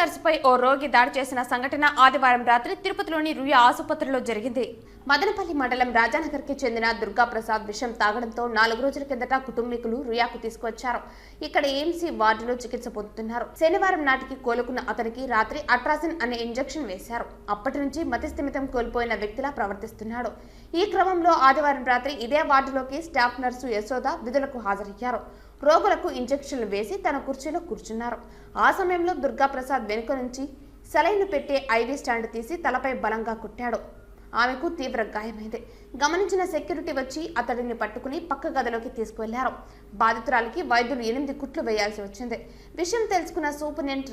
నర్సుపై ఓ రోగి దాడి చేసిన సంఘటన ఆదివారం రాత్రి తిరుపతిలోని రుయా ఆసుపత్రిలో జరిగింది. మదనపల్లి మండలం రాజానగర్కి చెందిన దుర్గాప్రసాద్ విషం తాగడంతో 4 రోజుల కిందట కుటుంబీకులు రుయాకు తీసుకువచ్చారు. ఇక్కడ ఏఎంసీ వార్డులో చికిత్స పొందుతున్నారు. శనివారం నాటికి కోలుకున్న అతనికి రాత్రి అట్రాసిన్ అనే ఇంజెక్షన్ వేశారు. అప్పటి నుంచి మతిస్థిమితం కోల్పోయిన వ్యక్తిలా ప్రవర్తిస్తున్నాడు. ఈ క్రమంలో ఆదివారం రాత్రి ఇదే వార్డులోకి స్టాఫ్ నర్సు యశోద విధులకు హాజరయ్యారు. రోగులకు ఇంజెక్షన్లు వేసి తన కుర్చీలో కూర్చున్నారు. ఆ సమయంలో దుర్గాప్రసాద్ వెనుక నుంచి సెలైన్ పెట్టే ఐవీ స్టాండ్ తీసి తలపై బలంగా కుట్టాడు. ఆమెకు తీవ్ర గాయమైంది. గమనించిన సెక్యూరిటీ వచ్చి అతడిని పట్టుకుని పక్క గదిలోకి తీసుకువెళ్లారు. బాధితురాలికి వైద్యులు 8 కుట్లు వేయాల్సి వచ్చింది. విషయం తెలుసుకున్న సూపరింటెండెంట్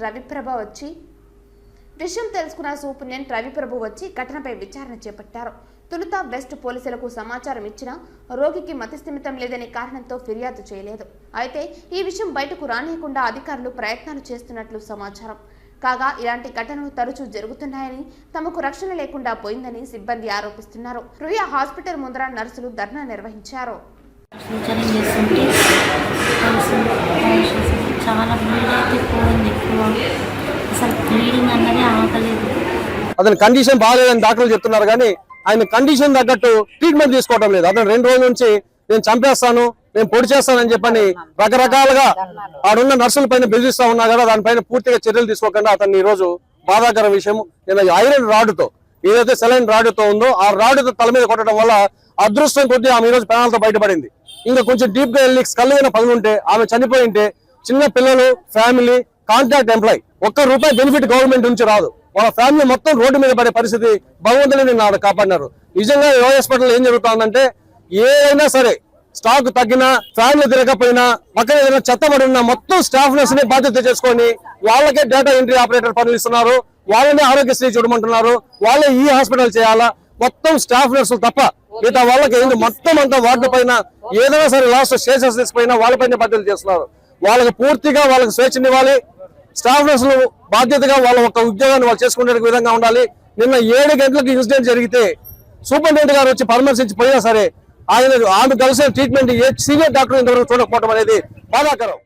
రవిప్రభు వచ్చి ఘటనపై విచారణ చేపట్టారు. తొలుత వెస్ట్ పోలీసులకు సమాచారం ఇచ్చినా రోగికి మతిస్థిమితం లేదనే కారణంతో ఫిర్యాదు చేయలేదు. అయితే ఈ విషయం బయటకు రానియకుండా అధికారులు ప్రయత్నాలు చేస్తున్నట్లు సమాచారం. కాగా ఇలాంటి ఘటనలు తరచూ జరుగుతున్నాయని, తమకు రక్షణ లేకుండా పోయిందని సిబ్బంది ఆరోపిస్తున్నారు. రుయా హాస్పిటల్ ముందర నర్సులు ధర్నా నిర్వహించారు. అతని కండిషన్ బాగాలేదని డాక్టర్లు చెప్తున్నారు, కానీ ఆయన కండిషన్ తగ్గట్టు ట్రీట్మెంట్ తీసుకోవడం లేదు. అతను 2 రోజుల నుంచి నేను చంపేస్తాను, నేను పొడి చేస్తానని చెప్పని రకరకాలుగా ఆడున్న నర్సుల పైన బెదిరిస్తా ఉన్నా కదా, దానిపైన పూర్తిగా చర్యలు తీసుకోకుండా అతన్ని ఈ రోజు బాధాకర విషయం, నేను ఐరన్ రాడ్తో ఏదైతే సెలైన్ రాడ్తో ఉందో ఆ రాడ్తో తల మీద కొట్టడం వల్ల అదృష్టం కొద్దీ ఆమె ఈ రోజు ప్రాణాలతో బయటపడింది. ఇంకా కొంచెం డీప్ గా వెళ్ళి కళ్ళైన పగులుంటే ఆమె చనిపోయి ఉంటే చిన్న పిల్లలు, family, contract employee ₹1 benefit government నుంచి రాదు. వాళ్ళ ఫ్యామిలీ మొత్తం రోడ్డు మీద పడే పరిస్థితి భగవంతుని నిన్ను కాపాడినారు. నిజంగా ఈ హాస్పిటల్ ఏం జరుగుతుందంటే, ఏదైనా సరే స్టాక్ తగ్గినా, ఫ్యామిలీ తిరగకపోయినా, పక్కన ఏదైనా చెత్తబడి ఉన్నా మొత్తం స్టాఫ్ నర్స్ ని బాధ్యత చేసుకొని వాళ్ళకే డేటా ఎంట్రీ ఆపరేటర్ పనులు ఇస్తున్నారు. వాళ్ళనే ఆరోగ్యశ్రీ చూడమంటున్నారు. వాళ్ళే ఈ హాస్పిటల్ చేయాలా, మొత్తం స్టాఫ్ నర్సులు తప్ప మిగతా వాళ్ళకి మొత్తం అంతా వార్డు పైన ఏదైనా సరే లాస్ట్ స్టేషన్స్ తీసుకుపోయినా వాళ్ళపైన బాధ్యతలు చేస్తున్నారు. వాళ్ళకి పూర్తిగా వాళ్ళకి స్వేచ్ఛనివ్వాలి. స్టాఫ్ నర్సులు బాధ్యతగా వాళ్ళ ఒక ఉద్యోగాన్ని వాళ్ళు చేసుకునే విధంగా ఉండాలి. నిన్న 7 గంటలకు ఇన్సిడెంట్ జరిగితే సూపరింటెండెంట్ గారు వచ్చి పరామర్శించి పోయినా సరే ఆమె కలిసిన ట్రీట్మెంట్ ఏ సీనియర్ డాక్టర్ ఇంతవరకు చూడకపోవడం అనేది బాధాకరం.